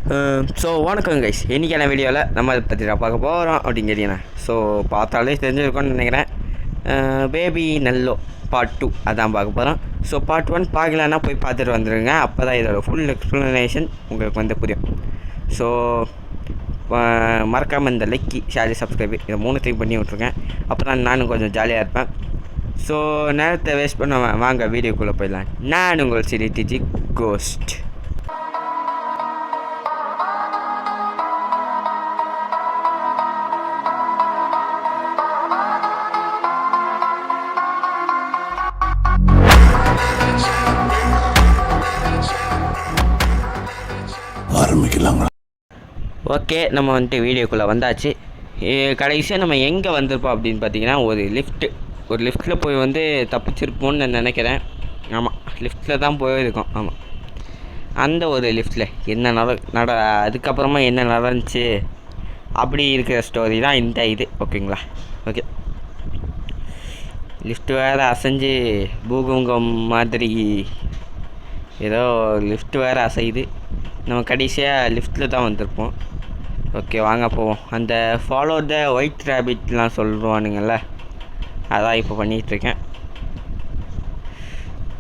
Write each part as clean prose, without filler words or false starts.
So வணக்கம் guys, இன்றைக்கான வீடியோவில் நம்ம அதை பற்றி பார்க்க போகிறோம் அப்படின்னு கேட்டிங்கன்னா, ஸோ பார்த்தாலே தெரிஞ்சிருக்கோன்னு நினைக்கிறேன். பேபி நல்லோ பார்ட் 2 அதான் பார்க்க போகிறோம். ஸோ பார்ட் 1 பார்க்கலன்னா போய் பார்த்துட்டு வந்துடுங்க. அப்போ தான் இதோட ஃபுல் எக்ஸ்ப்ளனேஷன் உங்களுக்கு வந்து புரியும். ஸோ மறக்காமல் இந்த லைக், ஷேர், சப்ஸ்கிரைப் இதை 3 பண்ணி விட்ருங்க. அப்போ தான் நானும் கொஞ்சம் ஜாலியாக இருப்பேன். ஸோ நேரத்தை வேஸ்ட் பண்ண வாங்க வீடியோக்குள்ளே போயிடலாம். நான் உங்கள் சிரிடிஜி கோஸ்ட். ஓகே, நம்ம வந்துட்டு வீடியோக்குள்ளே வந்தாச்சு. கடைசியாக நம்ம எங்கே வந்திருப்போம் அப்படின்னு பார்த்தீங்கன்னா, ஒரு லிஃப்ட்டில் போய் வந்து தப்பிச்சிருப்போம்னு நான் நினைக்கிறேன். ஆமாம், லிஃப்ட்டில் தான் போயிருக்கோம். ஆமாம், அந்த ஒரு லிஃப்ட்டில் என்ன அதுக்கப்புறமா என்ன நடந்துச்சு அப்படி இருக்கிற ஸ்டோரி தான் இந்த இது. ஓகேங்களா? ஓகே, லிஃப்ட் வேறு அசைஞ்சு பூகம்பம் மாதிரி ஏதோ லிஃப்ட் வேறு அசையுது. நம்ம கடைசியாக லிஃப்ட்டில் தான் வந்திருப்போம். ஓகே, வாங்க போவோம். அந்த ஃபாலோ த ஒயிட் ரேபிட்லாம் சொல்லுவானுங்கள்ல, அதான் இப்போ பண்ணிகிட்ருக்கேன்.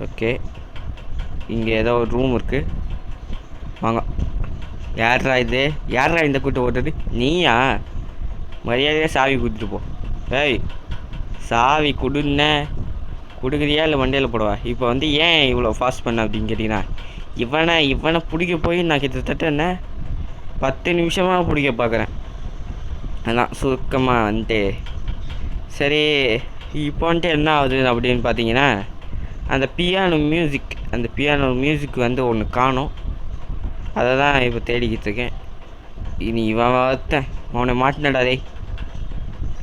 ஓகே, இங்கே ஏதோ ஒரு ரூம் இருக்குது. வாங்க. யாரா இந்த கூட்டு ஓட்டுறது? நீயா? மரியாதையாக சாவி கொடுத்துட்டு போ. ஏய், சாவி கொடுக்குறியா இல்லை மண்டையில் போடுவா? இப்போ வந்து ஏன் இவ்வளோ ஃபாஸ்ட் பண்ண அப்படின்னு கேட்டிங்கன்னா, இவனை பிடிக்க போய் நான் கிட்டத்தட்ட 10 நிமிஷமாக பிடிக்க பார்க்குறேன். அதான் சுருக்கமாக வந்துட்டு சரி. இப்போ வந்துட்டு என்ன ஆகுது அப்படின்னு பார்த்தீங்கன்னா, அந்த பியானோ மியூசிக் வந்து ஒன்று காணும். அதை தான் இப்போ தேடிக்கிட்டு இருக்கேன். இனி இவன் அவனை மாட்டினடாதே,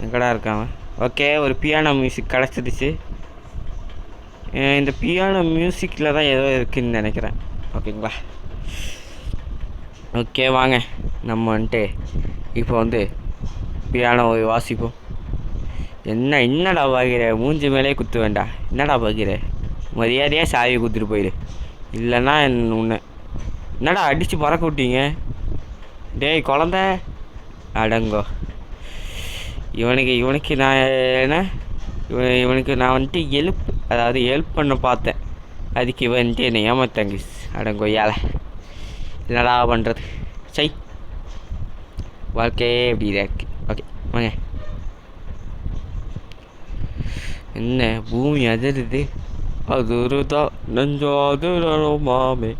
எங்கடா இருக்கான்? ஓகே, ஒரு பியானோ மியூசிக் கிடச்சிடுச்சு. இந்த பியானோ மியூசிக்கில் தான் ஏதோ இருக்குதுன்னு நினைக்கிறேன். ஓகேங்களா? ஓகே, வாங்க நம்ம வந்துட்டு இப்போ வந்து பியானோவை வாசிப்போம். என்னடா பார்க்கிற? மூஞ்சி மேலே குத்து வேண்டாம். என்னடா பார்க்கிற? மரியாதையாக சாவியை குத்துட்டு போயிடு, இல்லைன்னா உன்னை என்னடா அடித்து பறக்க விட்டீங்க? டேய் குழந்த, அடங்கோ. இவனுக்கு நான் இவனுக்கு நான் வந்துட்டு ஹெல்ப் பண்ண பார்த்தேன். அதுக்கு வந்துட்டு என்னை ஏமாத்தாங்க. அடங்கோ ஏழை, என்னடா பண்ணுறது? சை, வாழ்க்கையே இப்படி இதாக இருக்குது. ஓகே வாங்க. என்ன பூமி அதிருது? அதுதான் நெஞ்சாதுரோ மாமே.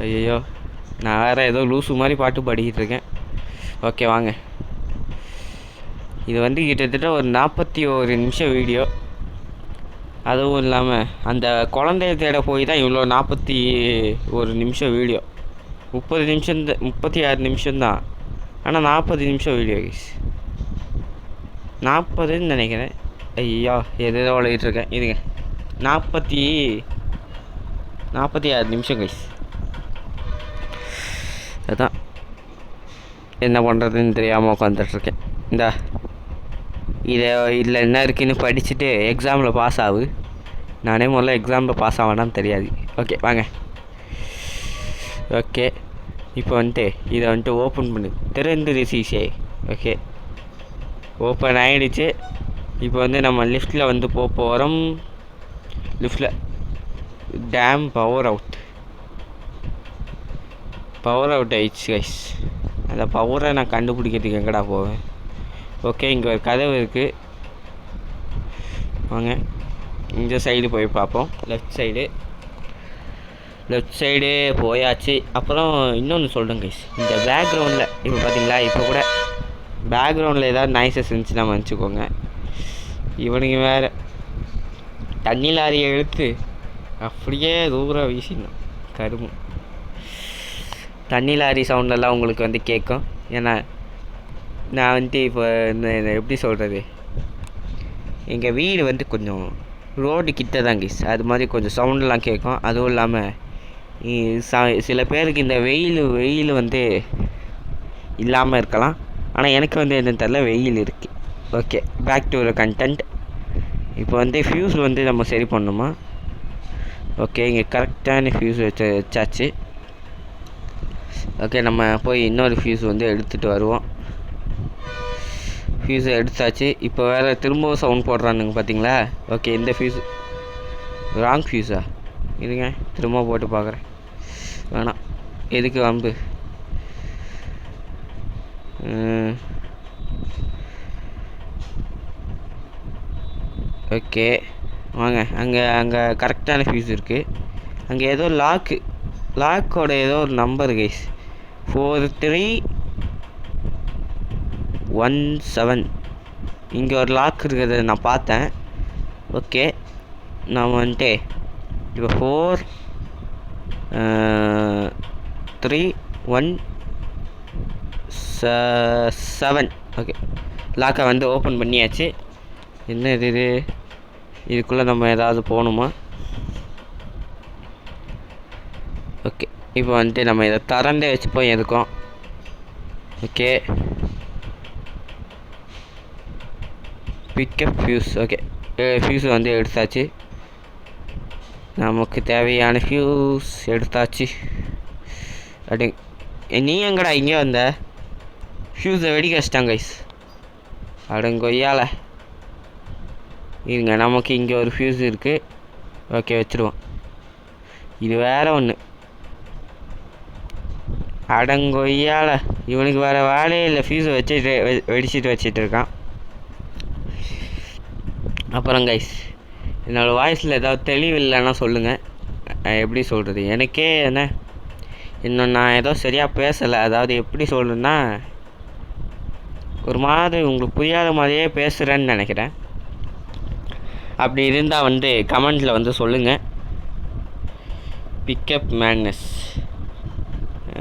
ஐயோ, நான் வேறு ஏதோ லூசு மாதிரி பாட்டு பாடிக்கிட்டு இருக்கேன். ஓகே வாங்க. இது வந்து கிட்டத்தட்ட ஒரு 41 நிமிஷம் வீடியோ. அதுவும் இல்லாமல் அந்த குழந்தைய தேட போய் தான் இவ்வளோ 41 நிமிஷம் வீடியோ. 36 நிமிஷம்தான், ஆனால் 40 நிமிஷம் வீடியோ கைஸ். 40ன்னு நினைக்கிறேன். ஐயோ, எதோ விளையிட்ருக்கேன். இதுங்க 46 நிமிஷம் கைஸ். அதான் என்ன பண்ணுறதுன்னு தெரியாமல் உட்காந்துட்ருக்கேன். இதில் என்ன இருக்குதுன்னு படிச்சுட்டு எக்ஸாமில் பாஸ் ஆகு. நானே முதல்ல எக்ஸாமில் பாஸ் ஆவேனான்னு தெரியாது. ஓகே வாங்க. ஓகே, இப்போ வந்துட்டு இதை வந்துட்டு ஓப்பன் பண்ணு. திறந்து சீசே. ஓகே, ஓப்பன் ஆகிடுச்சு. இப்போ வந்து நம்ம லிஃப்ட்டில் வந்து போகிறோம். லிஃப்ட்டில் டேம் பவர் அவுட் ஆயிடுச்சு கைஸ். அந்த பவரை நான் கண்டுபிடிக்கிறதுக்கு எங்கடா போவேன்? ஓகே, இங்கே ஒரு கதவு இருக்குது. வாங்க இந்த சைடு போய் பார்ப்போம். லெஃப்ட் சைடு போயாச்சு. அப்புறம் இன்னொன்று சொல்கிறேன் கைஸ், இந்த பேக்ரவுண்டில் இப்போ பார்த்தீங்களா, இப்போ கூட பேக்ரவுண்டில் ஏதாவது நாய்ஸஸ் இருந்துச்சுன்னா மன்னிச்சுக்கோங்க. இவனுங்க வேறு தண்ணி லாரியை இழுத்து அப்படியே தூரம் வீசிடணும். கரும்பு தண்ணி லாரி சவுண்டெல்லாம் உங்களுக்கு வந்து கேட்கும். ஏன்னா நான் வந்துட்டு இப்போ எப்படி சொல்கிறது, எங்கள் வீடு வந்து கொஞ்சம் ரோடு கிட்ட தான் கைஸ். அது மாதிரி கொஞ்சம் சவுண்டெலாம் கேட்கும். அதுவும் இல்லாமல் சில பேருக்கு இந்த வெயில் வந்து இல்லாமல் இருக்கலாம். ஆனால் எனக்கு வந்து என்னன்னு தெரியல, வெயில் இருக்குது. Okay, back to content. இப்போ வந்து ஃபியூஸ் வந்து நம்ம சரி பண்ணணுமா? ஓகே, இங்கே கரெக்டான ஃபியூஸ் வச்சாச்சு. ஓகே, நம்ம போய் இன்னொரு ஃபியூஸ் வந்து எடுத்துகிட்டு வருவோம். ஃபியூஸை எடுத்தாச்சு. இப்போ வேறு திரும்பவும் சவுண்ட் போடுறானுங்க பார்த்தீங்களா? ஓகே, இந்த ஃபியூஸ் ராங் ஃபியூஸா? இருங்க, திரும்ப போட்டு பார்க்குறேன். வேணாம், எதுக்கு வம்பு. ஓகே வாங்க, அங்கே கரெக்டான ஃபியூஸ் இருக்குது. அங்கே ஏதோ லாக்கோட ஏதோ ஒரு நம்பர் கைஸ், 4317. இங்கே ஒரு லாக் இருக்கிறத நான் பார்த்தேன். ஓகே, நான் வந்துட்டு இப்போ 4317. ஓகே, லாக்கை வந்து ஓப்பன் பண்ணியாச்சு. என்ன இது? இதுக்குள்ளே நம்ம ஏதாவது போகணுமா? ஓகே, இப்போ வந்துட்டு நம்ம இதை திறந்தே வச்சுப்போம் எதுக்கும். Okay, pick up fuse. Okay, fuse வந்து எடுத்தாச்சு. நமக்கு தேவையான ஃபியூஸ் எடுத்தாச்சு. அப்படி நீ எங்கடா இங்கே வந்த? ஃபியூஸை வெடிக்க வச்சிட்டாங்க கைஸ். அடங்கொய்யால இருங்க, நமக்கு இங்கே ஒரு ஃபியூஸ் இருக்குது. ஓகே, வச்சுருவோம். இது வேறு ஒன்று. அடங்கொய்யால இவனுக்கு வேறு வேலையே இல்லை, ஃபியூஸை வெடிச்சிட்டு வச்சிட்டு இருக்கான். அப்புறம் கைஸ், என்னோடய வாய்ஸில் ஏதாவது தெளிவு இல்லைன்னா சொல்லுங்கள். எப்படி சொல்கிறது, எனக்கே இன்னும் நான் ஏதோ சரியாக பேசலை. அதாவது எப்படி சொல்கிறேன்னா, ஒரு மாதிரி உங்களுக்கு புரியாத மாதிரியே பேசுகிறேன்னு நினைக்கிறேன். அப்படி இருந்தால் வந்து கமெண்ட்டில் வந்து சொல்லுங்கள். Pickup madness.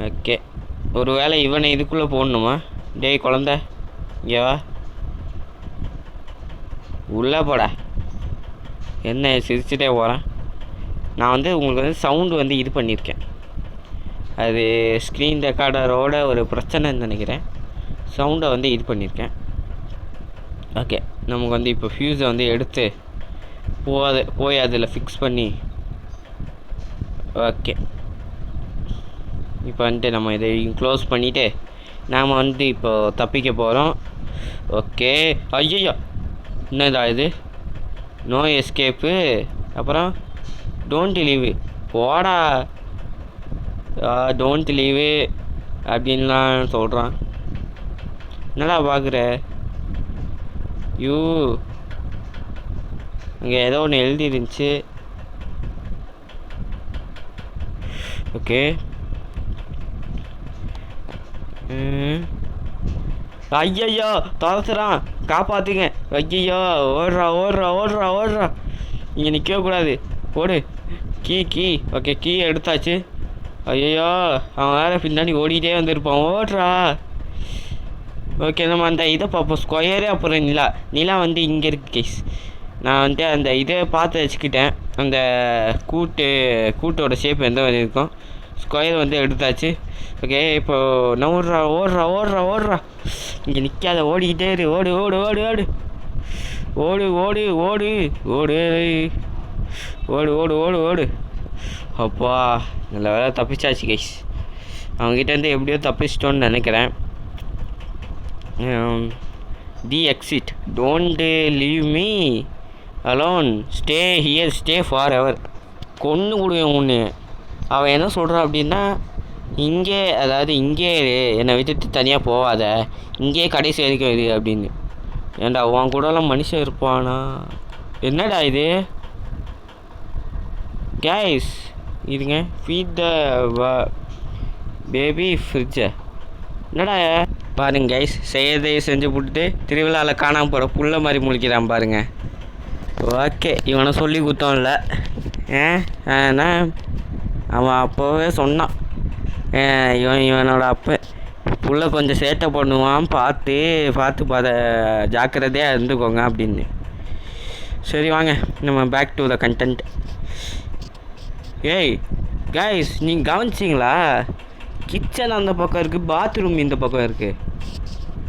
ஓகே, ஒரு வேளை இவனை இதுக்குள்ளே போடணுமா? டேய் குழந்த, இங்கே வா, உள்ளே போடா. என்ன சிரிச்சுட்டே போகிறேன். நான் வந்து உங்களுக்கு வந்து சவுண்டு வந்து இது பண்ணியிருக்கேன். அது ஸ்க்ரீன் ரெக்கார்டரோட ஒரு பிரச்சனைன்னு நினைக்கிறேன். சவுண்டை வந்து இது பண்ணியிருக்கேன். ஓகே, நமக்கு வந்து இப்போ ஃபியூஸை வந்து எடுத்து போய் அதில் ஃபிக்ஸ் பண்ணி. ஓகே, இப்போ வந்துட்டு நம்ம இதை க்ளோஸ் பண்ணிவிட்டு நாம் வந்து இப்போது தப்பிக்க போகிறோம். ஓகே, ஐயோ என்னதா இது? No escape. அப்புறம் டோன்ட் லீவு. போடா, டோன்ட் லீவு அப்படின்லாம் சொல்கிறான். என்னடா பார்க்குற? இங்கே ஏதோ ஒன்று எழுதி இருந்துச்சு. ஓகே, ஐயையோ துரத்துறான், காப்பாற்றுங்க. ஐயையோ, ஓடுறா. இங்கே நிற்கக்கூடாது, ஓடு. கீ. ஓகே, கீ எடுத்தாச்சு. ஐயோ, அவன் வேறு பின்னாடி ஓடிக்கிட்டே வந்துருப்பான். ஓடுறா. ஓகே, நம்ம அந்த இதை பார்ப்போம், ஸ்கொயரு. அப்புறம் நிலா வந்து இங்கே இருக்குது கேஸ். நான் வந்துட்டு அந்த இதை பார்த்து வச்சுக்கிட்டேன். அந்த கூட்டோட ஷேப் எந்த மாதிரி இருக்கும். ஸ்கொயர் வந்து எடுத்தாச்சு. ஓகே, இப்போது நான் ஓடுறா. இங்கே நிற்காத, ஓடிக்கிட்டே இரு. ஓடு. அப்பா, நல்ல வேலை தப்பிச்சாச்சு கைஸ். அவங்ககிட்டேருந்து எப்படியோ தப்பிச்சிட்டோன்னு நினைக்கிறேன். The exit, don't leave me alone, stay here, stay forever. கொன்று கொடுவேன் ஒன்று. அவன் என்ன சொல்கிறான் அப்படின்னா, இங்கே என்னை விட்டுட்டு தனியாக போகாத, இங்கே கடைசி வரைக்கும் இது அப்படின்னு. ஏன்டா உன் கூடலாம் மனுஷன் இருப்பானா? என்னடா இது கைஸ்? இதுங்க ஃபீட் த பேபி ஃப்ரிட்ஜை. என்னடா பாருங்க கைஸ், செய்யறதையும் செஞ்சு போட்டுட்டு திருவிழாவில் காணாமல் போகிற புள்ள மாதிரி முழிக்கிறான் பாருங்க. ஓகே, இவனை சொல்லி குத்தோம்ல. ஏன்னா அவன் அப்போவே சொன்னான், இவனோட அப்போ புள்ள கொஞ்சம் சேட்டை பண்ணுவான், பார்த்து ஜாக்கிரதையாக இருந்துக்கோங்க அப்படின்னு. சரி வாங்க, நம்ம பேக் டு த கண்டென்ட். ஏய் கைஸ், நீங்கள் கவனிச்சிங்களா? கிச்சன் அந்த பக்கம் இருக்குது, பாத்ரூம் இந்த பக்கம் இருக்குது.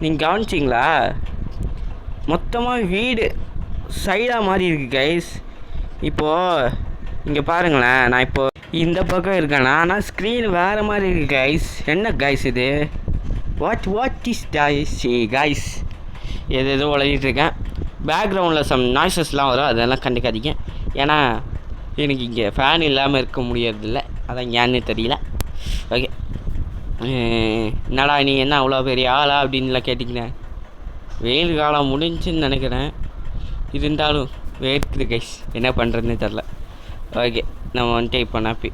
நீங்கள் கவனிச்சிங்களா? மொத்தமாக வீடு சைடாக மாதிரி இருக்குது கைஸ். இப்போது இங்கே பாருங்களேன், நான் இப்போது இந்த பக்கம் இருக்கானா? ஆனால் ஸ்க்ரீன் வேறு மாதிரி இருக்குது கைஸ். என்ன கைஸ் இது? What is guys? எதோ உளறிட்டுருக்கேன். பேக்ரவுண்டில் சம் நாய்ஸஸ்லாம் வரும், அதெல்லாம் கண்டுக்காதீங்க. ஏன்னா எனக்கு இங்கே ஃபேன் இல்லாமல் இருக்க முடியறதில்ல, அதான் ஏன்னு தெரியல. ஓகே, என்னடா நீ என்ன அவ்வளோ பெரிய ஆளா அப்படின்லாம் கேட்டிங்கன்னா, வெயில் காலம் முடிஞ்சுன்னு நினைக்கிறேன். இருந்தாலும் வேர்க்குது கைஸ், என்ன பண்ணுறதுன்னு தெரில. ஓகே, நம்ம வந்துட்டு இப்போ நாப்பி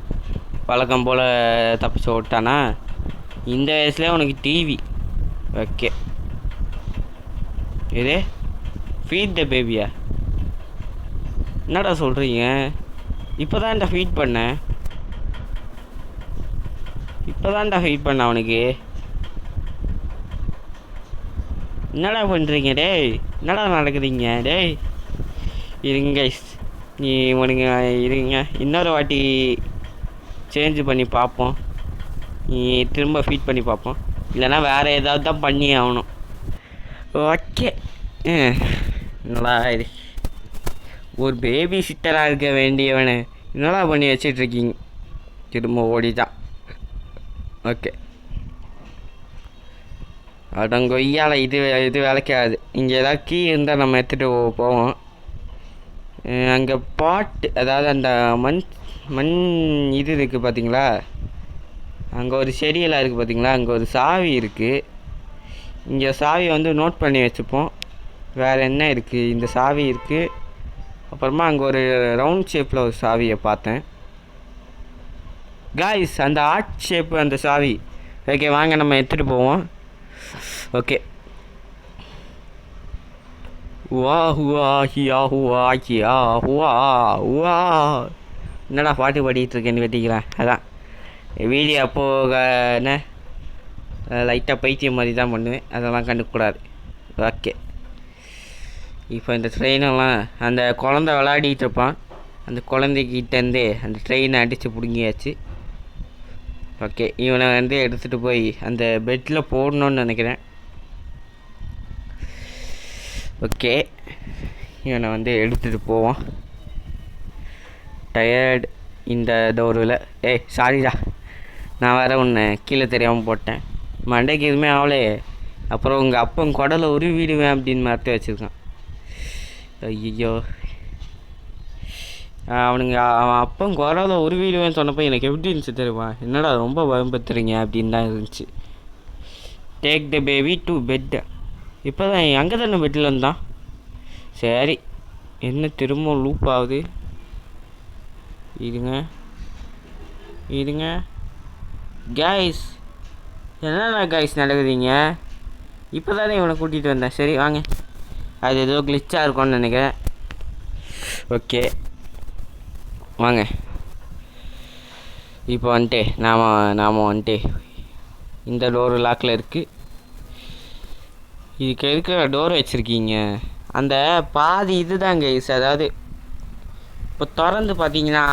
வழக்கம் போல் தப்பிச்சு விட்டானா? இந்த வயசுலேயே உனக்கு டிவி. ஓகே, இது ஃபீட் த பேபியா? என்னடா சொல்கிறீங்க? இப்போ தான்டா ஃபீட் பண்ணேன், அவனுக்கு. என்னடா பண்ணுறீங்க டேய்? என்னடா நடக்குதுங்க டேய்? இருங்க நீ உனக்கு இருங்க, இன்னொரு வாட்டி சேஞ்சு பண்ணி பார்ப்போம். நீ திரும்ப ஃபீட் பண்ணி பார்ப்போம், இல்லைன்னா வேறு ஏதாவது தான் பண்ணி ஆகணும். ஓகே, என்னடா இது? ஒரு பேபி சிட்டராக இருக்க வேண்டியவனை என்னடா பண்ணி வச்சிட்ருக்கீங்க? திரும்ப ஓடிதான். ஓகே, அடங்கொய்யால இது வேலைக்காது. இங்கே ஏதாவது கீ இருந்தால் நம்ம எடுத்துகிட்டு போவோம். அங்கே பாட்டு, அதாவது அந்த மண் இது இருக்குது பார்த்தீங்களா? அங்கே ஒரு செடியெல்லாம் இருக்குது பார்த்தீங்களா? அங்கே ஒரு சாவி இருக்குது. இங்கே சாவி வந்து நோட் பண்ணி வச்சுப்போம். வேறு என்ன இருக்குது? இந்த சாவி இருக்குது. அப்புறமா அங்கே ஒரு ரவுண்ட் ஷேப்பில் ஒரு சாவியை பார்த்தேன் காய்ஸ், அந்த ஆர்ட் ஷேப்பு அந்த சாவி. ஓகே, வாங்க நம்ம எடுத்துகிட்டு போவோம். ஓகே, என்னடா பாட்டு பாடிட்டு இருக்கேன்னு வெட்டிக்கிறேன். அதான் வீடியோ அப்போது என்ன லைட்டாக பைத்தியம் மாதிரி தான் பண்ணுவேன், அதெல்லாம் கண்டுக்கூடாது. ஓகே, இப்போ இந்த ட்ரெயினெல்லாம் அந்த குழந்தை விளையாடிட்டு இருப்பான், அந்த குழந்தைகிட்டேருந்து அந்த ட்ரெயினை அடித்து பிடுங்கியாச்சு. ஓகே, இவனை வந்து எடுத்துகிட்டு போய் அந்த பெட்டில் போடணுன்னு நினைக்கிறேன். ஓகே, இவனை வந்து எடுத்துகிட்டு போவோம். டயர்டு இந்த டோரில். சாரிடா, நான் வேறு ஒன்று கீழே தெரியாமல் போட்டேன். மண்டைக்கு எதுவுமே ஆகலே. அப்புறம் உங்கள் அப்பன் குடலை உருவிடுவேன் அப்படின்னு மறத்து வச்சுருக்கான். ஐயோ, அவன் அப்பன் குரலை உருவிடுவேன்னு சொன்னப்போ எனக்கு எப்படி இருந்துச்சு தெரியுமா? என்னடா ரொம்ப பயன்படுத்துறீங்க அப்படின்னு தான் இருந்துச்சு. Take the baby to bed. இப்போ தான் அங்கே தானே பெட்டில் இருந்தான். சரி, என்ன திரும்ப லூப் ஆகுது? இருங்க கைஸ், என்னடா கைஸ் நடக்குதுங்க? இப்போ தானே இவனை கூட்டிகிட்டு வந்தேன். சரி வாங்க, அது ஏதோ கிளிச்சாக இருக்கும்னு நினைக்கிறேன். ஓகே வாங்க, இப்போ வந்துட்டு நாம் வந்துட்டு இந்த டோரு லாக்கில் இருக்குது. இதுக்கு எதுக்கு டோர் வச்சுருக்கீங்க? அந்த பாதி இது தான் கைஸ். அதாவது இப்போ திறந்து பார்த்தீங்கன்னா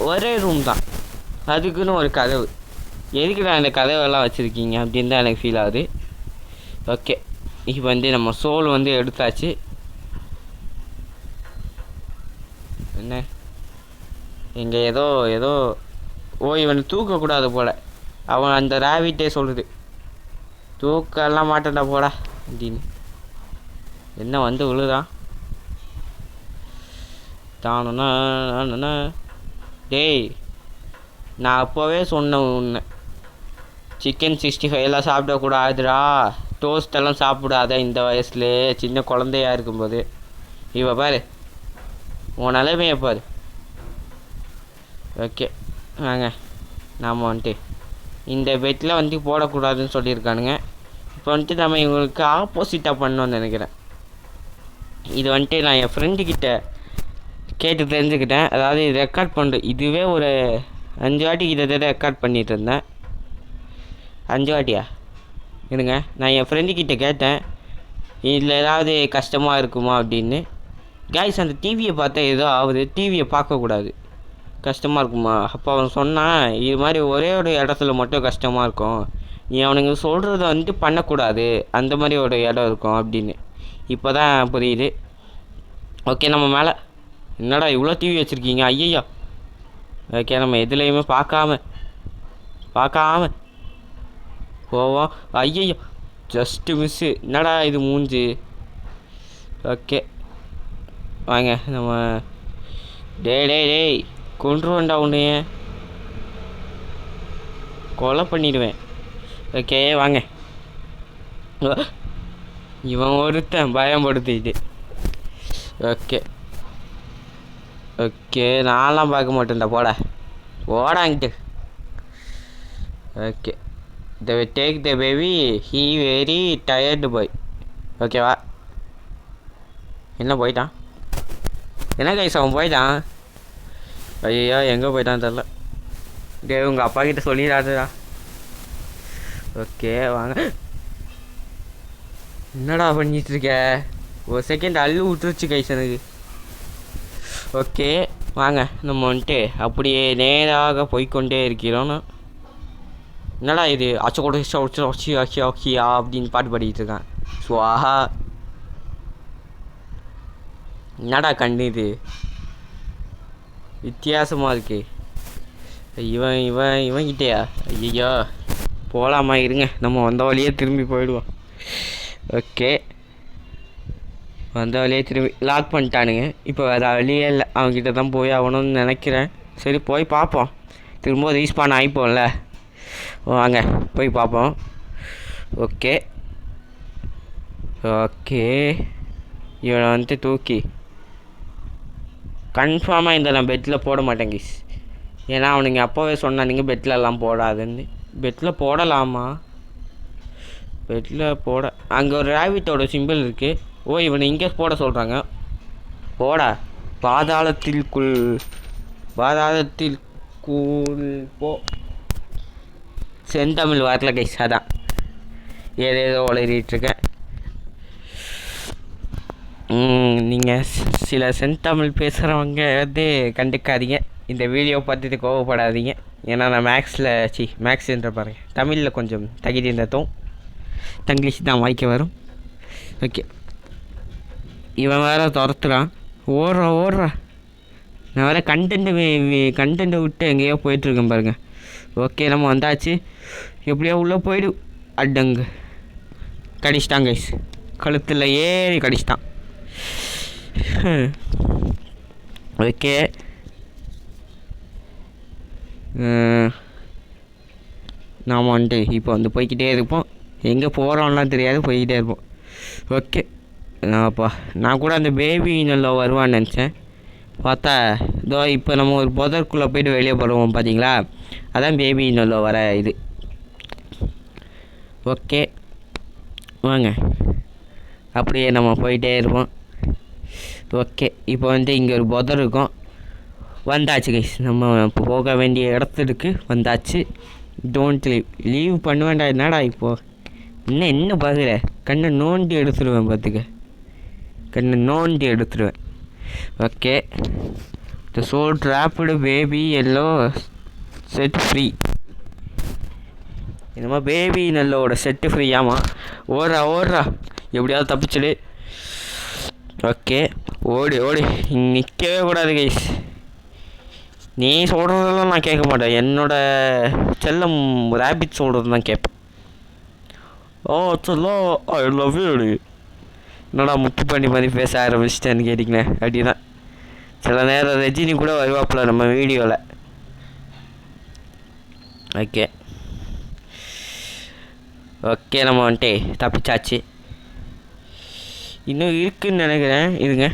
ஒரே ரூம் தான், அதுக்குன்னு ஒரு கதவு. எதுக்கு நான் இந்த கதவெல்லாம் வச்சுருக்கீங்க அப்படின்னு தான் எனக்கு ஃபீல் ஆகுது. ஓகே, இப்போ வந்து நம்ம சோல் வந்து எடுத்தாச்சு. என்ன இங்கே ஏதோ இவனை தூக்கக்கூடாது போல். அவன் அந்த ராவிட்டே சொல்லுது, தூக்கெல்லாம் மாட்டேன்டா போடா அப்படின்னு. என்ன வந்து விழுதான் தானா? டேய், நான் அப்போவே சொன்னேன் உன்னை, சிக்கன் 65 எல்லாம் சாப்பிடக்கூடாதுடா, டோஸ்டெல்லாம் சாப்பிடாத இந்த வயசுலேயே, சின்ன குழந்தையாக இருக்கும்போது. இப்போ பாரு உன் நிலைமையை பாரு. ஓகே வாங்க, நாம் வந்துட்டு இந்த பெட்டில் வந்து போடக்கூடாதுன்னு சொல்லியிருக்கானுங்க. இப்போ வந்துட்டு நம்ம இவங்களுக்கு ஆப்போசிட்டாக பண்ணோன்னு நினைக்கிறேன். இது வந்துட்டு நான் என் ஃப்ரெண்டுக்கிட்ட கேட்டு தெரிஞ்சுக்கிட்டேன். அதாவது இது ரெக்கார்ட் பண்ணுறேன், இதுவே ஒரு 5 வாட்டி கிட்ட ரெக்கார்ட் பண்ணிகிட்டு இருந்தேன். 5 வாட்டியா? இருங்க, நான் என் ஃப்ரெண்டுக்கிட்ட கேட்டேன் இதில் ஏதாவது கஷ்டமாக இருக்குமா அப்படின்னு. கைஸ், அந்த டிவியை பார்த்தா ஏதோ ஆகுது, டிவியை பார்க்கக்கூடாது, கஷ்டமாக இருக்குமா? அப்போ அவன் சொன்னான், இது மாதிரி ஒரே ஒரு இடத்துல மட்டும் கஷ்டமாக இருக்கும், நீ அவனுங்க சொல்கிறத வந்துட்டு பண்ணக்கூடாது, அந்த மாதிரி ஒரு இடம் இருக்கும் அப்படின்னு. இப்போ தான் புரியுது. ஓகே, நம்ம மேலே என்னடா இவ்வளோ டிவி வச்சுருக்கீங்க? ஐயா, ஓகே நம்ம எதுலேயுமே பார்க்காம போவோம். ஐயோ ஜஸ்ட்டு மிஸ்ஸு. என்னடா இது மூஞ்சி. ஓகே வாங்க நம்ம டேய் கொன்றுவேன்டா உன்னைய, கொலை பண்ணிடுவேன். ஓகே வாங்க. இவன் ஒருத்தன் பயன்படுத்திட்டு. ஓகே நான்லாம் பார்க்க மாட்டேன்டா, போடாங்கிட்டு. Okay take the baby, he very tired boy. ஓகேவா? என்ன போயிட்டான்? என்ன கைஸ் அவன் போயிட்டான்? ஐயோ எங்கே போயிட்டான்னு தெரில. டே உங்கள் அப்பா கிட்ட சொல்லிடாதடா. ஓகே வாங்க. என்னடா பண்ணிகிட்ருக்க? ஒரு செகண்ட் அள்ளு விட்டுருச்சு கைஸ் எனக்கு. ஓகே வாங்க நம்ம வந்துட்டு அப்படியே நேராக போய்கொண்டே இருக்கிறோம். என்னடா இது அச்சா அப்படின்னு பாட்டு பாடிக்கிட்டு இருக்கான். சுவாஹா. என்னடா கண்ணு இது வித்தியாசமாக இருக்கு. இவன்கிட்டயா? ஐயோ போகலாமா? இருங்க நம்ம வந்த வழியே திரும்பி போயிடுவோம். ஓகே வந்த வழியே திரும்பி லாக் பண்ணிட்டானுங்க. இப்போ வேறு வழியே இல்லை, அவன்கிட்ட தான் போய் ஆகணும்னு நினைக்கிறேன். சரி போய் பார்ப்போம். திரும்ப ரீஸ்பான் ஆகிப்போம்ல, வாங்க போய் பார்ப்போம். ஓகே இவனை வந்துட்டு தூக்கி கன்ஃபார்மாக இந்த நான் பெட்டில் போட மாட்டேன் கிஸ். ஏன்னா அவனுங்க அப்போவே சொன்னானுங்க பெட்டிலலாம் போடாதுன்னு. பெட்டில் போடலாமா? பெட்டில் போட அங்கே ஒரு ரேபிட்டோட சிம்பிள் இருக்குது. ஓ இவனை இங்கே போட சொல்கிறாங்க. போடா பாதாளத்திற்குள் போ. செந்தமிழ் வரல கைஸ், அதான் ஏதேதோ உளறிட்டுருக்கேன். நீங்கள் சில செந்தமிழ் பேசுகிறவங்க வந்து கண்டுக்காதீங்க. இந்த வீடியோ பார்த்துட்டு கோவப்படாதீங்க. ஏன்னா நான் மேக்ஸ்ன்ற பாருங்க, தமிழில் கொஞ்சம் தகுதி இருந்ததும் தங்கிலீஷ் தான் வாய்க்க வரும். ஓகே இவன் வேறு துரத்துறான். ஓடுறா. நான் வேறு கண்டென்ட்டை விட்டு எங்கேயோ போயிட்டுருக்கேன் பாருங்கள். ஓகே நம்ம வந்தாச்சு. எப்படியோ உள்ளே போயிடு. அடங்கு கடிச்சிட்டான் கைஸ், கழுத்தில் ஏறி கடிச்சிட்டான். ஓகே நாம் வந்துட்டு இப்போ வந்து போய்கிட்டே இருப்போம். எங்கே போகிறோம்லாம் தெரியாது, போய்கிட்டே இருப்போம். ஓகே நான் கூட அந்த பேபி நல்லா வருவான்னு நினச்சேன். பார்த்தா இதோ இப்போ நம்ம ஒரு புதற்குள்ளே போய்ட்டு வெளியே போடுவோம் பார்த்தீங்களா, அதான் பேபி நல்லா வர இது. ஓகே வாங்க அப்படியே நம்ம போயிட்டே இருப்போம். ஓகே இப்போ வந்து இங்கே ஒரு புதர் இருக்கும். வந்தாச்சு கைஸ், நம்ம போக வேண்டிய இடத்துக்கு வந்தாச்சு. டோன்ட் லீவ் பண்ண வேண்டாம். என்னடா இப்போது என்ன பார்க்குற? கண்ணை நோண்டி எடுத்துடுவேன் பார்த்துக்க, okay the soul trapped baby yellow set free. என்னமா பேபி நல்லோட செட்டு ஃப்ரீயாமா? ஓடுறா எப்படியாவது தப்பிச்சிடு. ஓகே ஓடு நிற்கவே கூடாது கைஸ். நீ சொல்கிறதெல்லாம் நான் கேட்க மாட்டேன், என்னோட செல்லம் ரேபிட் சொல்கிறது தான் கேட்பேன். ஓ செல்லம் ஐ லவ் யூ. என்னடா முத்து பண்ணி மாதிரி பேச ஆரம்பிச்சிட்டேன்னு கேட்டிங்களே, அப்படி தான். சில நேரம் ரஜினி கூட வருவாப்பில் நம்ம வீடியோவில். ஓகே நம்ம வந்துட்டு தப்பிச்சாச்சு. இன்னும் இருக்குதுன்னு நினைக்கிறேன், இருங்க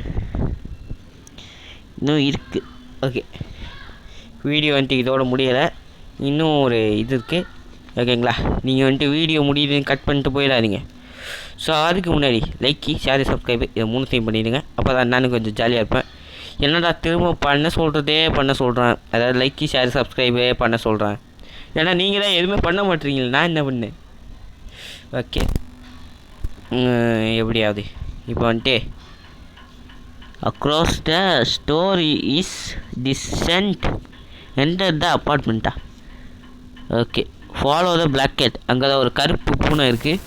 இன்னும் இருக்குது. ஓகே வீடியோ வந்துட்டு இதோட முடியலை, இன்னும் ஒரு இது இருக்குது. ஓகேங்களா, நீங்கள் வந்துட்டு வீடியோ முடியுதுன்னு கட் பண்ணிட்டு போயிடாதீங்க. ஸோ அதுக்கு முன்னாடி லைக் ஷேர் சப்ஸ்கிரைபு இதை 3 பண்ணிவிடுங்க. அப்போ தான் நானும் கொஞ்சம் ஜாலியாக இருப்பேன். என்னடா திரும்ப பண்ண சொல்கிறேன், அதாவது லைக் ஷேர் சப்ஸ்கிரைபே பண்ண சொல்கிறேன். ஏன்னா நீங்கள் தான் எதுவுமே பண்ண மாட்டீங்களா, நான் என்ன பண்ணேன். ஓகே எப்படியாவது இப்போ வந்துட்டு across the story is decent enter the அப்பார்ட்மெண்ட்டா. Okay follow the black gate. அங்கே தான் ஒரு கருப்பு பூனை இருக்குது.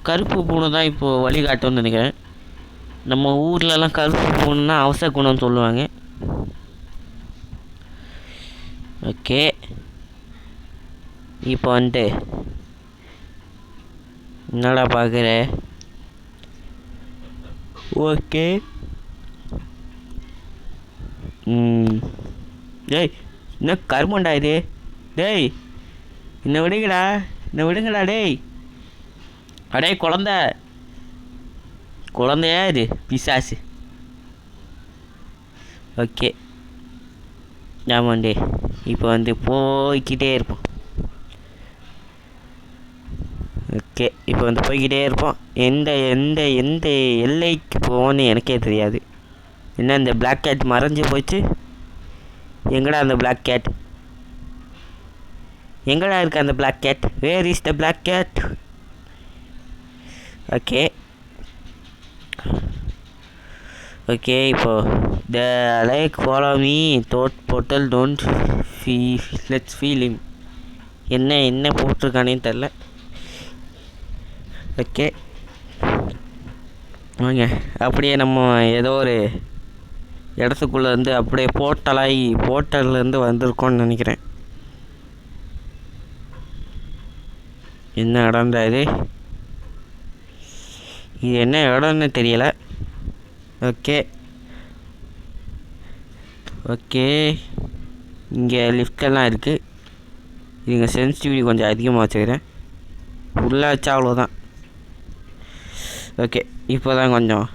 கருப்பு பூனை தான் இப்போது வழிகாட்டும்னு நினைக்கிறேன். நம்ம ஊர்லலாம் கருப்பு பூனைன்னா அவசர குணம்னு சொல்லுவாங்க. ஓகே, இப்போ வந்துட்டு என்னடா பார்க்குற? ஓகே. டேய், என்ன கருமண்டா இது? டேய், என்னை விடுங்கடா டேய். அடே குழந்தையா இது பிசாசு. ஓகே ஆமாண்டே, இப்போ வந்து போய்கிட்டே இருப்போம். ஓகே, இப்போ வந்து போய்கிட்டே இருப்போம். எந்த எந்த எந்த எல்லைக்கு போவோன்னு எனக்கே தெரியாது. என்ன இந்த பிளாக் கேட் மறைஞ்சு போச்சு? எங்கடா அந்த பிளாக் கேட்? எங்கடா இருக்கு அந்த black gate? Where is the black gate? Okay okay, இப்போ the like follow me thought portal don't let's feel him. என்ன போட்டிருக்கானேன்னு தெரில. ஓகே வாங்க, அப்படியே நம்ம ஏதோ ஒரு இடத்துக்குள்ளே இருந்து அப்படியே போர்ட்டல்லேருந்து வந்திருக்கோன்னு நினைக்கிறேன். என்ன இடம்டா இது என்ன இடம்னு தெரியலை. ஓகே இங்கே லிஃப்டெல்லாம் இருக்குது. இதுங்க சென்சிட்டிவிட்டி கொஞ்சம் அதிகமாக வச்சுக்கிறேன். ஃபுல்லாக வச்சா அவ்வளோதான். ஓகே, இப்போ தான் கொஞ்சம்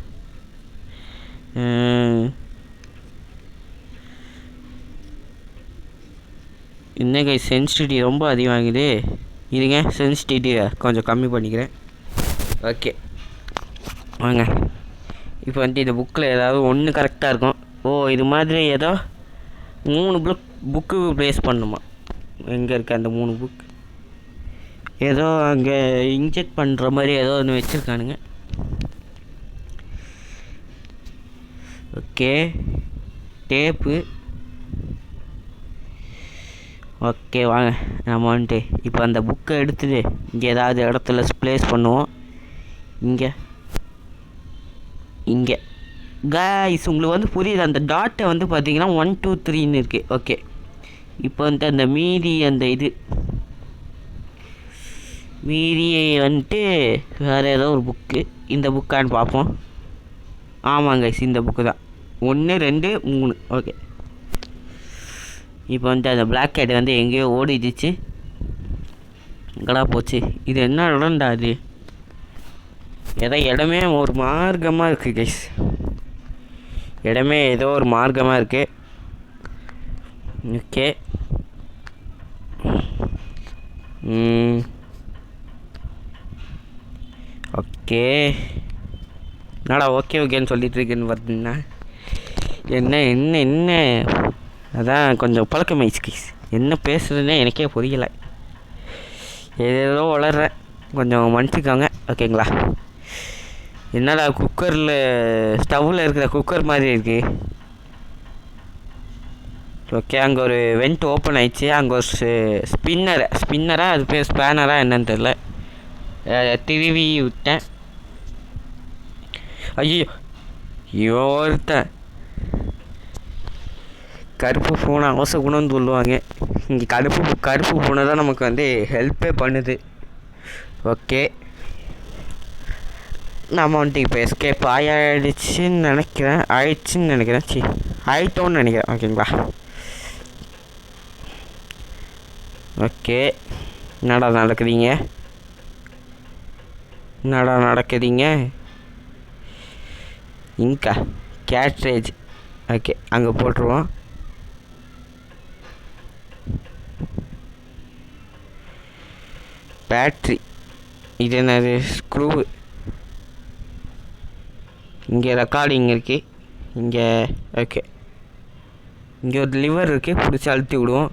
இன்னைக்கு சென்சிட்டிவிட்டி ரொம்ப அதிகமாகுது. இதுங்க சென்சிட்டிவிட்டியை கொஞ்சம் கம்மி பண்ணிக்கிறேன். ஓகே வாங்க, இப்போ வந்துட்டு இந்த புக்கில் ஏதாவது ஒன்று கரெக்டாக இருக்கும். இது மாதிரி ஏதோ 3 புக்கு ப்ளேஸ் பண்ணுமா? எங்கே இருக்க அந்த 3 புக்? ஏதோ அங்கே இன்ஜெக்ட் பண்ணுற மாதிரி ஏதோ ஒன்று வச்சுருக்கானுங்க. Okay, tape. ஓகே வாங்க, நம்ம வந்துட்டு இப்போ அந்த புக்கை எடுத்துகிட்டு இங்கே ஏதாவது இடத்துல ப்ளேஸ் பண்ணுவோம். இங்கே கைஸ், உங்களுக்கு வந்து புரியுது? அந்த டாட்டை வந்து பார்த்தீங்கன்னா 1 2 3ன்னு இருக்குது. ஓகே, இப்போ வந்துட்டு அந்த அந்த இது மீதியை வந்துட்டு வேறு ஏதோ ஒரு புக்கு. இந்த புக்கான்னு பார்ப்போம். ஆமாங்க, இந்த புக்கு தான். 1 2 3. ஓகே, இப்போ வந்துட்டு அந்த பிளாக் கேட் வந்து எங்கேயோ ஓடிடுச்சு. எங்கடா போச்சு? இது என்ன இடம்டா? அது இடமே ஒரு மார்க்கமாக இருக்குது கைஸ். இடமே ஏதோ ஒரு மார்க்கமாக இருக்குது. ஓகே ஓகே என்னடா ஓகேன்னு சொல்லிட்டு இருக்கேன்னு பார்த்தீங்கன்னா என்ன அதான் கொஞ்சம் பழக்கமாயிடுச்சு கைஸ். என்ன பேசுகிறதுன்னே எனக்கே புரியலை. ஏதோ வளர்றேன், கொஞ்சம் மன்னிச்சுக்கோங்க ஓகேங்களா. என்னடா குக்கரில் ஸ்டவ்வில் இருக்கிற குக்கர் மாதிரி இருக்குது. ஓகே, அங்கே ஒரு வெண்ட் ஓப்பன் ஆயிடுச்சு. அங்கே ஒரு ஸ்பின்னரா அது பேர் ஸ்பேனரா என்னன்னு தெரில, திருவி விட்டேன். ஐயோ ஒருத்தன் கருப்பு பூனை அவசகுணம்னு சொல்லுவாங்க. இங்கே கருப்பு பூனை தான் நமக்கு வந்து ஹெல்ப்பே பண்ணுது. ஓகே, நம்ம வந்துட்டு இப்போ எஸ்கேப் ஆயிடுச்சுன்னு நினைக்கிறேன். ஆயிட்டோன்னு நினைக்கிறேன். ஓகேங்களா. ஓகே, என்னடா நடக்குதுங்க இங்கா கேட்ரேஜ். ஓகே, அங்கே போட்டுருவோம். பேட்ரி, இது என்னது? ஸ்க்ரூ. இங்கே ரெக்கார்டிங் இருக்குது. இங்கே ஓகே, இங்கே ஒரு லிவர் இருக்குது, பிடிச்சி அழுத்தி விடுவோம்.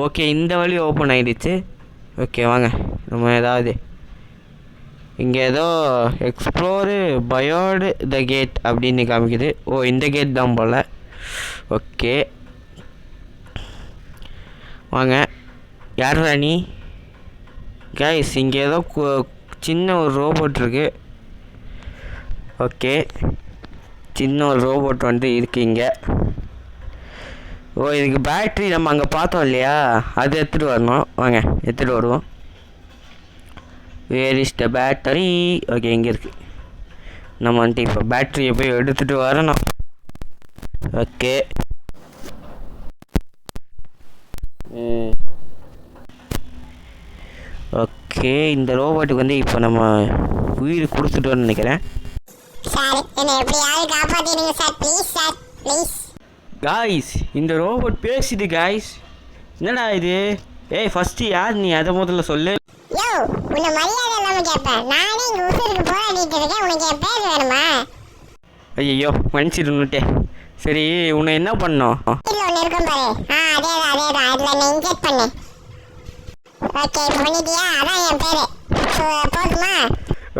ஓகே, இந்த வழி ஓப்பன் ஆகிடுச்சு. ஓகே வாங்க, நம்ம ஏதாவது இங்கே ஏதோ எக்ஸ்ப்ளோரு பயோடு த கேட் அப்படின்னு காமிக்குது. இந்த கேட் தான் போல். ஓகே வாங்க. யார் ராணி கைஸ்? இங்கே ஏதோ சின்ன ஒரு ரோபோட் இருக்குது. ஓகே, சின்ன ஒரு ரோபோட் வந்து இருக்கு இங்கே. ஓ இதுக்கு பேட்ரி நம்ம அங்கே பார்த்தோம் இல்லையா, அது எடுத்துகிட்டு வரணும். வாங்க எடுத்துகிட்டு வருவோம். Where is the battery? Okay இங்கே இருக்குது. நம்ம வந்துட்டு இப்போ பேட்டரியை போய் எடுத்துகிட்டு வரணும். ஓகே ஓகே இந்த ரோபோட்டுக்கு வந்து இப்போ நம்ம உயிர் கொடுத்துட்டோன்னு நினைக்கிறேன். காய்ஸ் இந்த ரோபோட் பேசுது காய்ஸ். என்னடா இது? ஏய் ஃபஸ்ட்டு யார் நீ, அதை முதல்ல சொல்லு. ஐயோ மன்னிச்சிருந்துட்டே. சரி உன்னை என்ன பண்ணோம்?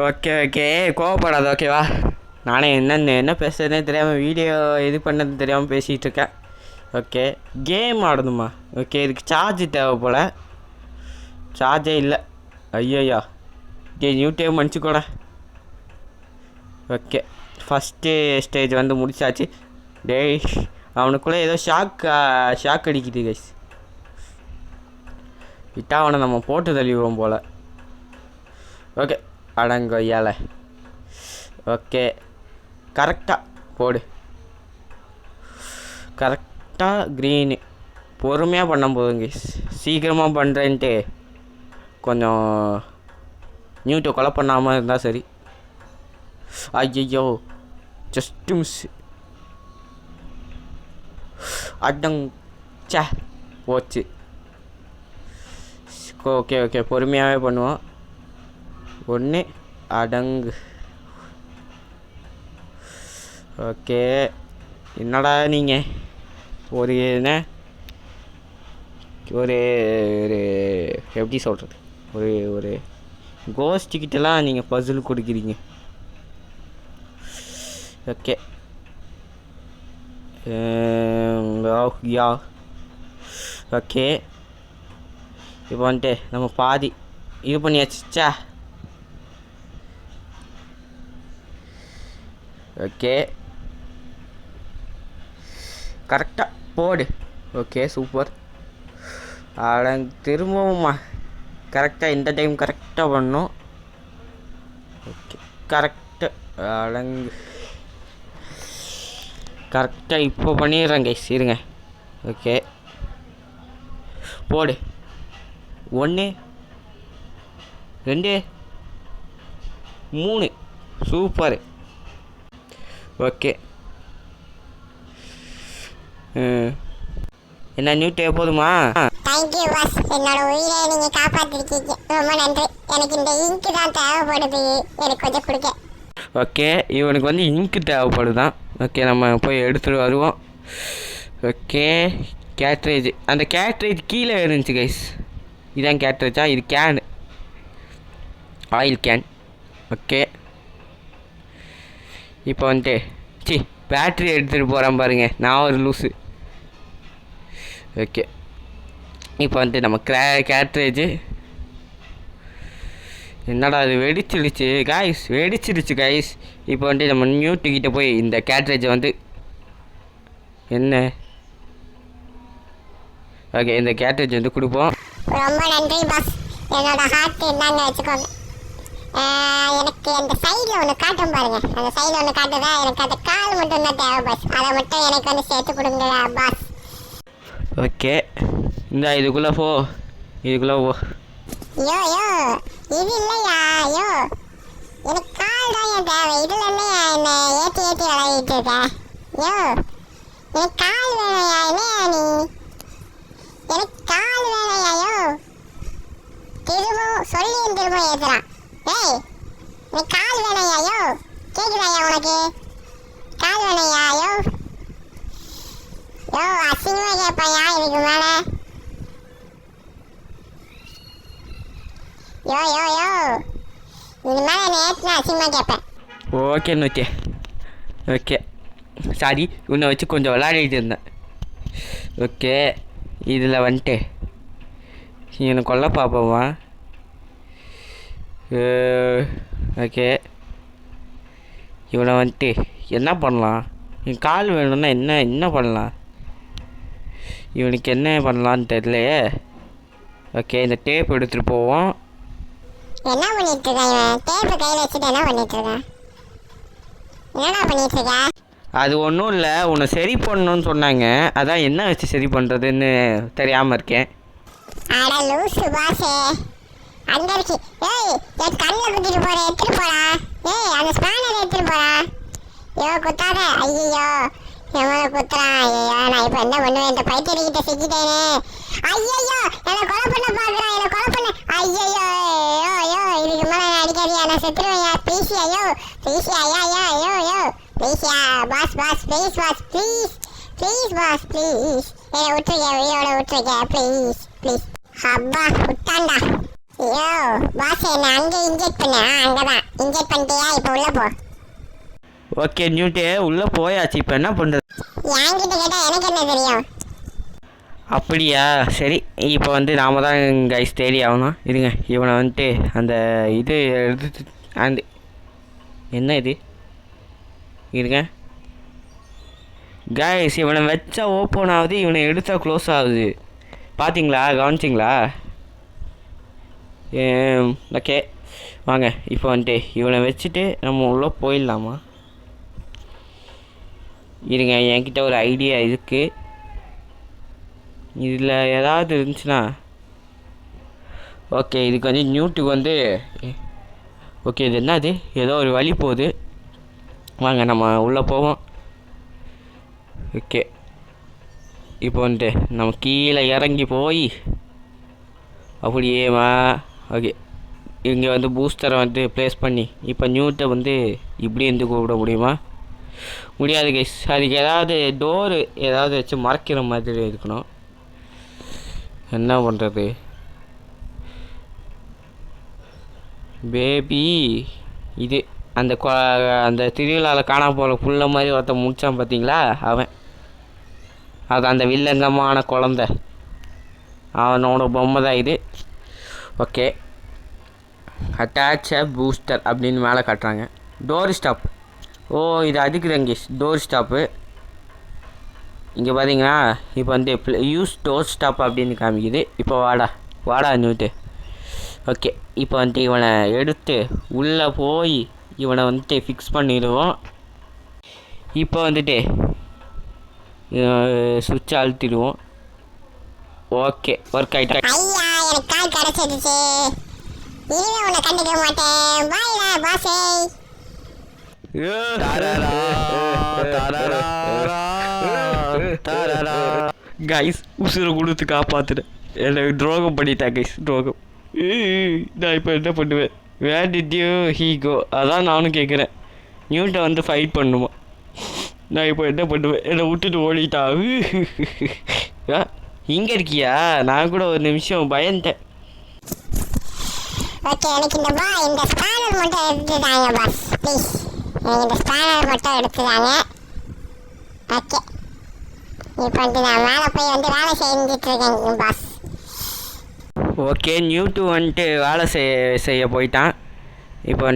ஓகே ஓகே கோவப்படாத ஓகேவா. நானே என்ன பேசுறதுனே தெரியாமல் வீடியோ இது பண்ணது தெரியாமல் பேசிகிட்டு இருக்கேன். ஓகே கேம் ஆடணுமா? ஓகே இதுக்கு சார்ஜ் தேவை போல். சார்ஜே இல்லை. ஐயோயா நியூட்டே மன்னிச்சுக்கூட. ஓகே ஃபஸ்ட்டு ஸ்டேஜ் வந்து முடிச்சாச்சு. டேய் அவனுக்குள்ளே ஏதோ ஷாக் அடிக்குது கைஸ். விட்டா அவனை நம்ம போட்டு தள்ளிடுவோம் போல். ஓகே அடங்கொய்யால. ஓகே கரெக்டாக போடு. கரெக்டாக க்ரீனு. பொறுமையாக பண்ண போதுங்க. சீக்கிரமாக பண்ணுறேன்ட்டு கொஞ்சம் நியூட்டை கொலை பண்ணாமல் இருந்தால் சரி. ஐயோ ஜஸ்ட் மிஸ். அடங் சே போச்சு. ஓகே ஓகே பொறுமையாகவே பண்ணுவோம். ஒன்று அடங்கு. ஓகே என்னடா நீங்கள் ஒரு என்ன ஒரு எப்படி சொல்கிறது, ஒரு கோஸ்டிக்கிட்டலாம் நீங்கள் பசில் கொடுக்குறீங்க. ஓகே யா ஓகே இப்போ வந்துட்டு நம்ம பாதி இது பண்ணியாச்சுச்சா. ஓகே கரெக்டாக போடு. Okay super. அடங்கு திரும்பவும்மா கரெக்டாக இந்த டைம் கரெக்டாக பண்ணணும். ஓகே கரெக்டாக அடங்கு கரெக்டாக இப்போ பண்ணிடுறேன் கைஸ் இருங்க. ஓகே போடு. 1 2 3 சூப்பர். ஓகே என்ன நியூட்டே போதுமா? தேங்க்யூ பாஸ், என்னோட உயிரை நீங்கள் காப்பாற்றிருக்கீங்க, ரொம்ப நன்றி. எனக்கு இந்த இங்கு தான் தேவைப்படுது, எனக்கு கொஞ்சம் கொடுங்க. ஓகே இவனுக்கு வந்து இங்கு தேவைப்படுதான். ஓகே நம்ம போய் எடுத்துகிட்டு வருவோம். ஓகே கேட்ரேஜ், அந்த கேட்ரேஜ் கீழே இருந்துச்சு கைஸ். இதான் கேட்ரேஜா? இது கேனு, ஆயில் கேன். ஓகே இப்போ வந்துட்டு பேட்ரி எடுத்துகிட்டு போகிறேன் பாருங்கள், நான் ஒரு லூஸு. ஓகே இப்போ வந்துட்டு நம்ம கேட்ரேஜ் என்னடா அது வெடிச்சிடுச்சு காய்ஸ், வெடிச்சிடுச்சு காய்ஸ். இப்போ வந்துட்டு நம்ம நியூட்டுக்கிட்ட போய் இந்த கேட்ரேஜை வந்து என்ன ஓகே இந்த கேட்ரேஜ் வந்து கொடுப்போம். ரொம்ப நன்றி பாஸ், என்னோட ஹார்ட் என்னங்க வச்சுக்கோங்க. எனக்கு அந்த சைடில் ஒன்று காட்டும் பாருங்க, அந்த சைடில் ஒன்று காட்டுதா, எனக்கு அந்த கால் மட்டும் தான் தேவை பாஸ், அதை மட்டும் எனக்கு வந்து சேர்த்து கொடுங்க பாஸ். ஓகே இந்த இதுக்குள்ளே போ, இதுக்குள்ளே போ. யோ யோ இது இல்லையா? யோ எனக்கு கால் தான் என் தேவை, இதில் இல்லையா என்ன ஏற்றி விளையாடிட்டு இருக்க? யோ எனக்கு கால் வேணையா? இல்லையா நீ எனக்கு கால் வேணையா? யோ திரும்பவும் சொல்லி திரும்ப ஏற்றுறான். ஏய் எனக்கு கால் வேணையா? யோ கேட்குறாயா உனக்கு? கால் வேணையா? யோ யோ அசிங்கமாக கேட்பாயா இதுக்கு மேலே? யோ யோ யோ இது மேலே என்ன ஏற்றினா அசிங்கமாக கேட்பேன். ஓகே நோக்கே ஓகே சாரி, உன்னை வச்சு கொஞ்சம் விளையாடிட்டு இருந்தேன். ஓகே இதில் வந்துட்டு இவனை கொல்ல பார்ப்போமா? ஓகே இவனை வந்துட்டு என்ன பண்ணலாம்? என் கால் வேணும்னா என்ன பண்ணலாம்? இவனுக்கு என்ன பண்ணலான்னு தெரியலையே. ஓகே, இந்த டேப் எடுத்துகிட்டு போவோம். என்ன பண்ணிட்டு இருக்கான் இவன்? டேப்பை கையில் வச்சுட்டு என்ன பண்ணிட்டு இருக்கான்? என்னடா பண்ணிட்டு இருக்கா? அது ஒன்றும் இல்லை, உன்னை சரி பண்ணணும்னு சொன்னாங்க. அதான் என்ன வச்சு சரி பண்ணுறதுன்னு தெரியாமல் இருக்கேன். அட லூசு பாஸே, அங்க இருக்கு. ஏய், என் கண்ணில் குத்திட்டு போற, எடுத்துட்டு போடா. ஏய், அந்த ஸ்பேனர் எடுத்துட்டு போடா. ஐயோ குத்தாத. ஐயோ எவ்வளோ குத்துறான். ஐயோ நான் இப்போ என்ன பண்ணுவேன்? இந்த பைத்தியர்கிட்ட சிக்கிட்டேனே. ஐயோ என்னை கொலை பண்ண பார்க்குறான், என்னை கொலை பண்ண. ஐயோ ஐயோ இதுக்கு மேலே நான் அடிக்காதியா, நான் செத்துருவேன். ப்ளீஸியா ஐயோ, ப்ளீஸியா ஐயா ஐயா ஐயோ ஐயோ ப்ளீஸியா boss please boss please please boss please என்னை விட்டுருக்க, உயிரோட விட்டுருக்க ப்ளீஸ். அப்பா விட்டான்டா. ஐயோ பாஸ் என்னை அங்கே இன்ஜெக்ட் பண்ண. அங்கதான் இன்ஜெக்ட் பண்ணிட்டியா? இப்போ உள்ள போ. ஓகே நியூட்டே, உள்ளே போயாச்சு. இப்போ என்ன பண்ணுறது? என்கிட்ட கேட்டால் எனக்கு என்ன தெரியும்? அப்படியா, சரி. இப்போ நாம தான் கைஸ் தேடி ஆகணும். இருங்க, இவனை அந்த இது எடுத்து அந்த என்ன இது இருங்க கைஸ், இவனை வச்சா ஓப்பன் ஆகுது, இவனை எடுத்தா க்ளோஸ் ஆகுது. பார்த்தீங்களா, கவனிச்சிங்களா? ஓகே வாங்க, இப்போ இவனை வச்சுட்டு நம்ம உள்ளே போயிடலாமா? இருங்க, என்கிட்ட ஒரு ஐடியா இருக்குது. இதில் ஏதாவது இருந்துச்சுன்னா ஓகே. இதுக்கு நியூட்டுக்கு ஓகே, இது என்னது? ஏதோ ஒரு வழி போகுது. வாங்க நம்ம உள்ளே போவோம். ஓகே, இப்போ நம்ம கீழே இறங்கி போய் அப்படியேமா. ஓகே, இங்கே பூஸ்டரை ப்ளேஸ் பண்ணி இப்போ நியூட்டை இப்படி கூப்பிட முடியுமா? முடியாது கைஸ். அதுக்கு ஏதாவது டோரு ஏதாவது வச்சு மறைக்கிற மாதிரி இருக்கணும். என்ன பண்ணுறது பேபி? இது அந்த திருவிழாவில் காணா போகிற புள்ள மாதிரி ஒருத்தன் முடித்தான் பார்த்தீங்களா? அவன் அது அந்த வில்லங்கமான குழந்த, அவனோட பொம்மை தான் இது. ஓகே, அட்டாச் பூஸ்டர் அப்படின்னு மேலே காட்டுறாங்க. Door stop. ஓ, இது அதுக்கு தான் கேஸ் டோர் ஸ்டாப்பு. இங்கே பார்த்தீங்கன்னா இப்போ யூஸ் டோர் ஸ்டாப் அப்படின்னு காமிக்குது. இப்போ வாடா நியூட்டு. ஓகே, இப்போ இவனை எடுத்து உள்ளே போய் இவனை ஃபிக்ஸ் பண்ணிடுவோம். இப்போ சுவிட்சை அழுத்திடுவோம். ஓகே, ஒர்க் ஆகிட்டா. ஐயா எனக்கு கால் கிடச்சிடுச்சு, இனிமே உன்னை கண்டுக்க மாட்டேன். பாய்டா பாஸே. கைஸ், உசுரை கொடுத்து காப்பாத்துட்டேன். எனக்கு துரோகம் பண்ணிட்டேன் கைஸ், துரோகம். நான் இப்போ என்ன பண்ணுவேன்? Where did you he go? அதான் நானும் கேட்குறேன். நியூட்டை ஃபைட் பண்ணுமா? நான் இப்போ என்ன பண்ணுவேன்? என்னை விட்டுட்டு ஓடிட்டா. இங்கே இருக்கியா? நான் கூட ஒரு நிமிஷம் பயந்தேன். ஓகே, எனக்கு இந்த ஸ்பேனர் மட்டும் எடுத்துதாங்க பாஸ் ப்ளீஸ். எனக்கு இந்த ஸ்பேனர் மட்டும் எடுத்துதாங்க. ஓகே, இப்போ நான் மேலே போய் வேலை செஞ்சுட்டு இருக்கேன் பாஸ். ஓகே, நியூட்டு வேலை செய்ய போயிட்டான். இப்போ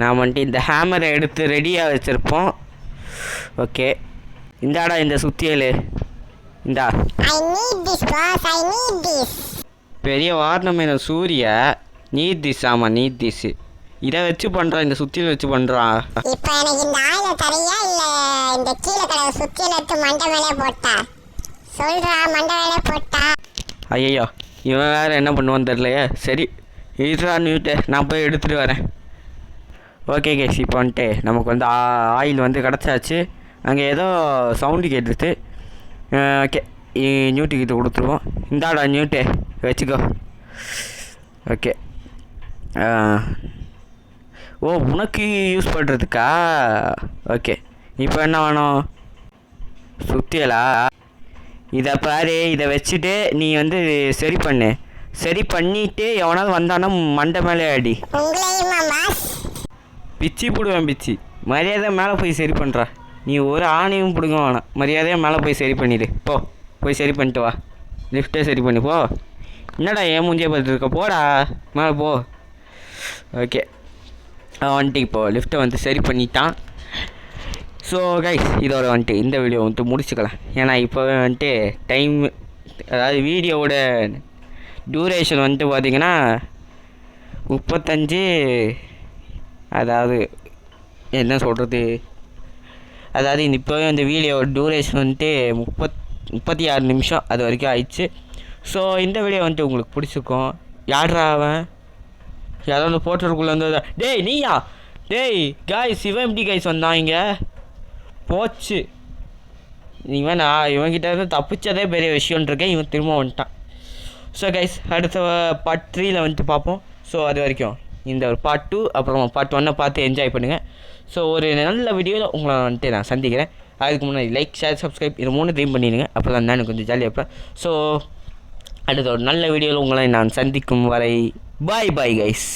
நான் இந்த ஹேமரை எடுத்து ரெடியாக வச்சுருப்போம். ஓகே, இந்தாடா இந்த சுத்தியல். இந்தா, I need this boss, I need this. பெரிய வாரணம் சூர்யா. Need this. ஆமாம், நீட் திஸ். இதை வச்சு பண்ணுறான், இந்த சுத்தியல் வச்சு பண்ணுறான். இப்போ எனக்கு இந்த ஆயில தரையா இல்லை இந்த கீழே கடை சுத்தியல் எடுத்து மண்டை மேலே போட்டா? சொல்கிறா, மண்டை மேலே போட்டா. ஐயோ, இவன் வேறு என்ன பண்ணுவான்னு தெரியலையே. சரி இதுதான் நியூட்டு, நான் போய் எடுத்துகிட்டு வரேன். ஓகே கேஸ், இப்போ நமக்கு ஆயில் கிடச்சாச்சு. அங்கே ஏதோ சவுண்டு கேட்டுருச்சு. ஓகே, நியூட்டுக்கிட்ட கொடுத்துருவோம். இந்தாடா நியூட்டு, வச்சுக்கோ. ஓகே, ஓ உனக்கு யூஸ் பண்ணுறதுக்கா? ஓகே, இப்போ என்ன வேணும்? சுத்தியலா? இதை பாரு, இதை வச்சுட்டு நீ சரி பண்ணு. சரி பண்ணிவிட்டு எவனாவது வந்தானா மண்டை மேலே அடி. பிச்சு பிடுவேன் பிச்சு. மரியாதை மேலே போய் சரி பண்ணுறா. நீ ஒரு ஆணையும் பிடுங்க வேணாம், மரியாதையாக மேலே போய் சரி பண்ணிடு. போய் சரி பண்ணிட்டு வா. லிஃப்ட்டே சரி பண்ணி போ. என்னடா ஏன் மூஞ்சியை பார்த்துருக்க? போடா மேலே போ. ஓகே, இப்போது லிஃப்ட்டை சரி பண்ணிட்டான். ஸோ கைஸ், இதோட இந்த வீடியோ முடிச்சுக்கலாம். ஏன்னா இப்போ டைம் அதாவது வீடியோவோட டியூரேஷன் வந்துட்டு பார்த்தீங்கன்னா 35, அதாவது என்ன சொல்கிறது, அதாவது இப்போவே இந்த வீடியோ டியூரேஷன் வந்துட்டு 36 நிமிஷம் அது வரைக்கும் ஆயிடுச்சு. ஸோ இந்த வீடியோ வந்துட்டு உங்களுக்கு பிடிச்சிருக்கும். யார்ரா அவன், யாராவது போட்டருக்குள்ளே வந்து டேய் நீயா, டேய் காய்ஸ் இவன் எப்படி காய்ஸ் வந்தான் இங்கே, போச்சு இவன். நான் இவன்கிட்ட இருந்து தப்பிச்சதே பெரிய விஷயம்ன்றிருக்கேன், இவன் திரும்ப வந்துட்டான். ஸோ கைஸ் அடுத்த பார்ட் 3ல் வந்துட்டு பார்ப்போம். ஸோ அது வரைக்கும் இந்த ஒரு பார்ட் 2 அப்புறம் பார்ட் 1 பார்த்து என்ஜாய் பண்ணுங்கள். ஸோ ஒரு நல்ல வீடியோவில் உங்களை வந்துட்டு நான் சந்திக்கிறேன். அதுக்கு முன்னாடி லைக், ஷேர், சப்ஸ்கிரைப் இது 3 ட்ரீம் பண்ணிடுங்க. அப்போ தான் நான் கொஞ்சம் ஜாலியாக இருப்பேன். ஸோ அடுத்த ஒரு நல்ல வீடியோவில் உங்களை நான் சந்திக்கும் வரை பாய் பாய் கைஸ்.